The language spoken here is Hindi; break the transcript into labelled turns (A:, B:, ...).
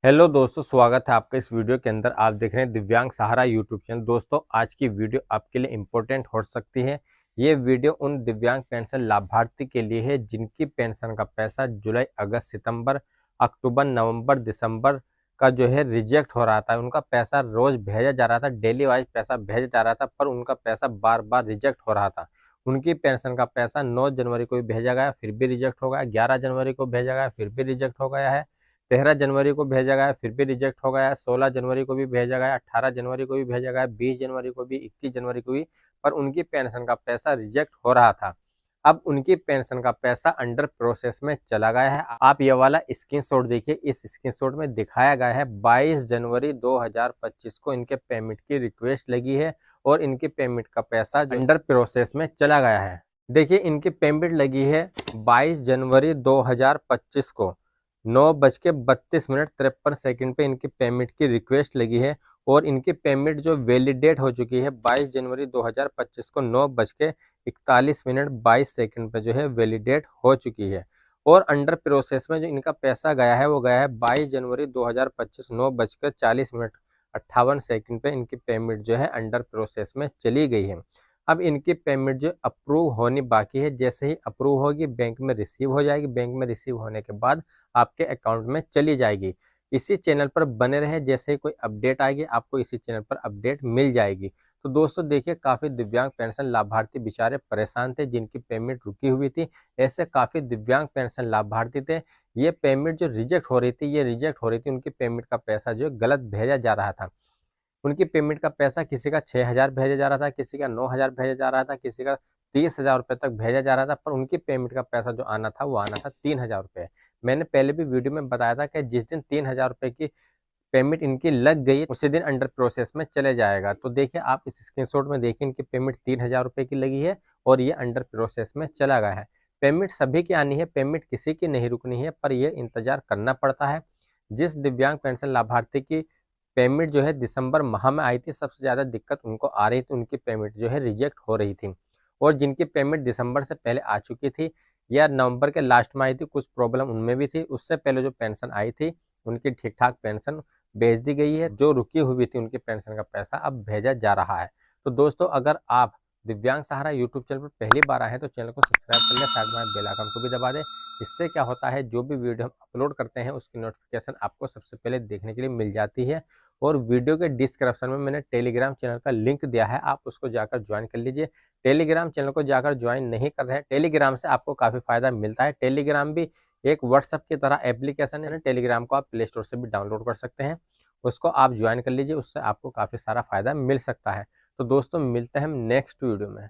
A: हेलो दोस्तों, स्वागत है आपका इस वीडियो के अंदर। आप देख रहे हैं दिव्यांग सहारा यूट्यूब चैनल। दोस्तों, आज की वीडियो आपके लिए इम्पोर्टेंट हो सकती है। ये वीडियो उन दिव्यांग पेंशन लाभार्थी के लिए है जिनकी पेंशन का पैसा जुलाई, अगस्त, सितंबर, अक्टूबर, नवंबर, दिसंबर का जो है रिजेक्ट हो रहा था। उनका पैसा रोज भेजा जा रहा था, डेली वाइज पैसा भेजा जा रहा था, पर उनका पैसा बार बार रिजेक्ट हो रहा था। उनकी पेंशन का पैसा 9 जनवरी को भी भेजा गया, फिर भी रिजेक्ट हो गया। 11 जनवरी को भेजा गया, फिर भी रिजेक्ट हो गया है। 13 जनवरी को भेजा गया, फिर भी रिजेक्ट हो गया। 16 जनवरी को भी भेजा गया, 18 जनवरी को भी भेजा गया, 20 जनवरी को भी, 21 जनवरी को भी, पर उनकी पेंशन का पैसा रिजेक्ट हो रहा था। अब उनकी पेंशन का पैसा अंडर प्रोसेस में चला गया है। आप ये वाला स्क्रीनशॉट देखिए। इस स्क्रीनशॉट में दिखाया गया है 22 जनवरी 2025 को इनके पेमेंट की रिक्वेस्ट लगी है और इनके पेमेंट का पैसा अंडर प्रोसेस में चला गया है। देखिए, इनकी पेमेंट लगी है 22 जनवरी 2025 को 9:32 पे इनकी पेमेंट की रिक्वेस्ट लगी है और इनकी पेमेंट जो वैलिडेट हो चुकी है 22 जनवरी 2025 को 9:41 22 पे जो है वैलिडेट हो चुकी है। और अंडर प्रोसेस में जो इनका पैसा गया है वो गया है 22 जनवरी 2025 9:40 58 पे इनकी पेमेंट जो है अंडर प्रोसेस में चली गई है। अब इनकी पेमेंट जो अप्रूव होनी बाकी है। जैसे ही अप्रूव होगी बैंक में रिसीव हो जाएगी। बैंक में रिसीव होने के बाद आपके अकाउंट में चली जाएगी। इसी चैनल पर बने रहे, जैसे ही कोई अपडेट आएगी आपको इसी चैनल पर अपडेट मिल जाएगी। तो दोस्तों देखिए, काफ़ी दिव्यांग पेंशन लाभार्थी बेचारे परेशान थे जिनकी पेमेंट रुकी हुई थी। ऐसे काफ़ी दिव्यांग पेंशन लाभार्थी थे, ये पेमेंट जो रिजेक्ट हो रही थी, ये रिजेक्ट हो रही थी, उनकी पेमेंट का पैसा जो गलत भेजा जा रहा था। उनकी पेमेंट का पैसा किसी का 6,000 भेजा जा रहा था, किसी का 9,000 भेजा जा रहा था, किसी का 30,000 रुपये तक भेजा जा रहा था, पर उनकी पेमेंट का पैसा जो आना था वो आना था 3,000 रुपये। मैंने पहले भी वीडियो में बताया था कि जिस दिन 3,000 रुपये की पेमेंट इनकी लग गई उसी दिन अंडर प्रोसेस में चले जाएगा। तो देखिए, आप इस स्क्रीनशॉट में देखिए, इनकी पेमेंट 3,000 रुपये की लगी है और ये अंडर प्रोसेस में चला गया है। पेमेंट सभी की आनी है, पेमेंट किसी की नहीं रुकनी है, पर यह इंतजार करना पड़ता है। जिस दिव्यांग पेंशन लाभार्थी की पेमेंट जो है दिसंबर माह में आई थी, सबसे ज़्यादा दिक्कत उनको आ रही थी, उनकी पेमेंट जो है रिजेक्ट हो रही थी। और जिनकी पेमेंट दिसंबर से पहले आ चुकी थी या नवंबर के लास्ट में आई थी, कुछ प्रॉब्लम उनमें भी थी, उससे पहले जो पेंशन आई थी उनकी ठीक ठाक पेंशन भेज दी गई है। जो रुकी हुई थी उनकी पेंशन का पैसा अब भेजा जा रहा है। तो दोस्तों, अगर आप दिव्यांग सहारा यूट्यूब चैनल पर पहली बार आए हैं तो चैनल को सब्सक्राइब कर लें, साइड में बेल आइकन को भी दबा दें। इससे क्या होता है, जो भी वीडियो हम अपलोड करते हैं उसकी नोटिफिकेशन आपको सबसे पहले देखने के लिए मिल जाती है। और वीडियो के डिस्क्रिप्शन में मैंने टेलीग्राम चैनल का लिंक दिया है, आप उसको जाकर ज्वाइन कर लीजिए। टेलीग्राम चैनल को जाकर ज्वाइन नहीं कर रहे हैं, टेलीग्राम से आपको काफ़ी फ़ायदा मिलता है। टेलीग्राम भी एक व्हाट्सएप की तरह एप्लीकेशन है। टेलीग्राम को आप प्ले स्टोर से भी डाउनलोड कर सकते हैं, उसको आप ज्वाइन कर लीजिए, उससे आपको काफ़ी सारा फ़ायदा मिल सकता है। तो दोस्तों, मिलते हैं हम नेक्स्ट वीडियो में।